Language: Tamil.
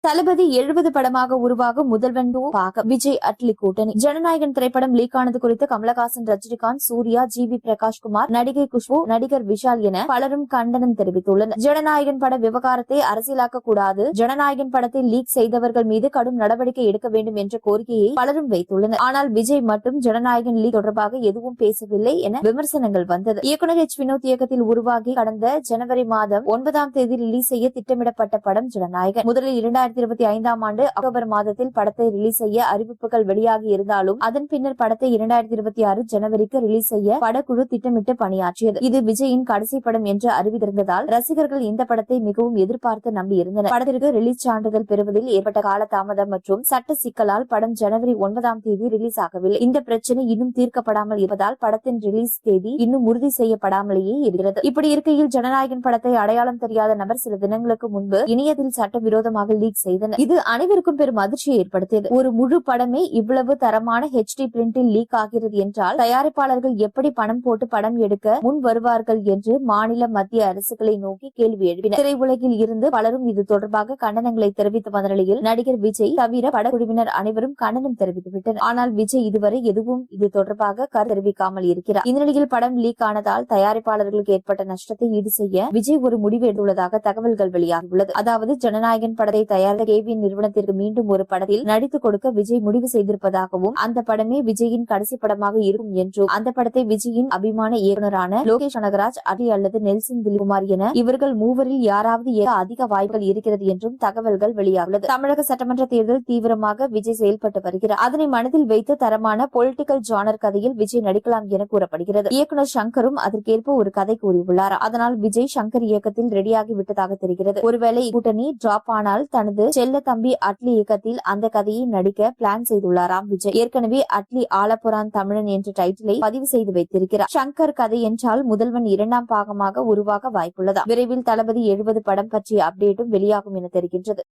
தளபதி 70 படமாக உருவாகும் முதல்வன் பாகம் விஜய் அட்லி கூட்டணி. ஜனநாயகன் திரைப்படம் லீக் ஆனது குறித்து கமலஹாசன், ரஜினிகாந்த், சூர்யா, ஜிவி பிரகாஷ்குமார், நடிகை குஷ்பு, நடிகர் விஷால் என பலரும் கண்டனம் தெரிவித்துள்ளனர். ஜனநாயகன் பட விவகாரத்தை அரசியலாக்க கூடாது, ஜனநாயகன் படத்தை லீக் செய்தவர்கள் மீது கடும் நடவடிக்கை எடுக்க வேண்டும் என்ற கோரிக்கையை பலரும் வைத்துள்ளனர். ஆனால் விஜய் மட்டும் ஜனநாயகன் லீக் தொடர்பாக எதுவும் பேசவில்லை என விமர்சனங்கள் வந்தது. இயக்குநர் எச். வினோத் இயக்கத்தில் உருவாகி கடந்த ஜனவரி மாதம் 9ஆம் தேதி ரிலீஸ் செய்ய திட்டமிடப்பட்ட படம் ஜனநாயகன். முதலில் 2025ஆம் ஆண்டு அக்டோபர் மாதத்தில் படத்தை ரிலீஸ் செய்ய அறிவிப்புகள் வெளியாகி இருந்தாலும் அதன் பின்னர் படத்தை 2026 ஜனவரிக்கு ரிலீஸ் செய்ய படக்குழு திட்டமிட்டு பணியாற்றியது. இது விஜயின் கடைசி படம் என்று அறிவித்திருந்ததால் ரசிகர்கள் இந்த படத்தை மிகவும் எதிர்பார்த்து நம்பியிருந்தனர். படத்திற்கு ரிலீஸ் சான்றிதழ் பெறுவதில் ஏற்பட்ட காலதாமதம் மற்றும் சட்ட சிக்கலால் படம் ஜனவரி 9ஆம் தேதி ரிலீஸ் ஆகவில்லை. இந்த பிரச்சனை இன்னும் தீர்க்கப்படாமல் இருப்பதால் படத்தின் ரிலீஸ் தேதி இன்னும் உறுதி செய்யப்படாமலேயே இருக்கிறது. இப்படி இருக்கையில் ஜனநாயகன் படத்தை அடையாளம் தெரியாத நபர் சில தினங்களுக்கு முன்பு இணையத்தில் சட்டவிரோதமாக லீக் செய்தனர். இது அனைவருக்கும் பெரும் அதிர்ச்சியை ஏற்படுத்தியது. ஒரு முழு படமே இவ்வளவு தரமான HD பிரிண்டில் லீக் ஆகிறது என்றால் தயாரிப்பாளர்கள் எப்படி பணம் போட்டு படம் எடுக்க முன் வருவார்கள் என்று மாநில மத்திய அரசுகளை நோக்கி கேள்வி எழுப்பினர். திரையுலகில் இருந்து பலரும் இது தொடர்பாக கண்டனங்களை தெரிவித்து வந்த நிலையில் நடிகர் விஜய் தவிர படக்குழுவினர் அனைவரும் கண்டனம் தெரிவித்துவிட்டனர். ஆனால் விஜய் இதுவரை எதுவும் இது தொடர்பாக கருத்து தெரிவிக்காமல் இருக்கிறார். இந்த நிலையில் படம் லீக் ஆனதால் தயாரிப்பாளர்களுக்கு ஏற்பட்ட நஷ்டத்தை ஈடு செய்ய விஜய் ஒரு முடிவு எடுத்துள்ளதாக தகவல்கள் வெளியாகியுள்ளது. அதாவது ஜனநாயகன் படத்தை தயாரித்த கேவிஎன் நிறுவனத்திற்கு மீண்டும் ஒரு படத்தில் நடித்துக் கொடுக்க விஜய் முடிவு செய்திருப்பதாகவும் அந்த படமே விஜயின் கடைசி படமாக இருக்கும் என்றும் அந்த படத்தை விஜயின் அபிமான இயக்குநரான லோகேஷ் கனகராஜ், அட்லி அல்லது நெல்சன் திலீப்குமார் என இவர்கள் மூவரில் யாராவது அதிக வாய்ப்புகள் இருக்கிறது என்றும் தகவல்கள் வெளியாகிறது. தமிழக சட்டமன்ற தேர்தல் தீவிரமாக விஜய் செயல்பட்டு வருகிறார். அதனை மனதில் வைத்து தரமான பொலிட்டிக்கல் ஜானர் கதையில் விஜய் நடிக்கலாம் என கூறப்படுகிறது. இயக்குநர் சங்கரும் அதற்கேற்ப ஒரு கதை கூறியுள்ளார். அதனால் விஜய் சங்கர் இயக்கத்தில் ரெடியாகி விட்டதாக தெரிகிறது. ஒருவேளை கூட்டணி டிராப் ஆனால் தனது செல்ல தம்பி அட்லி இயக்கத்தில் அந்த கதையை நடிக்க பிளான் செய்துள்ளாராம் விஜய். ஏற்கனவே அட்லி ஆலப்புறான் தமிழன் என்ற டைட்டிலை பதிவு செய்து வைத்திருக்கிறார். சங்கர் கதை என்றால் முதல்வன் 2ஆம் பாகமாக உருவாக வாய்ப்புள்ளதா? விரைவில் தளபதி 70 படம் பற்றிய அப்டேட்டும் வெளியாகும் என தெரிகின்றது.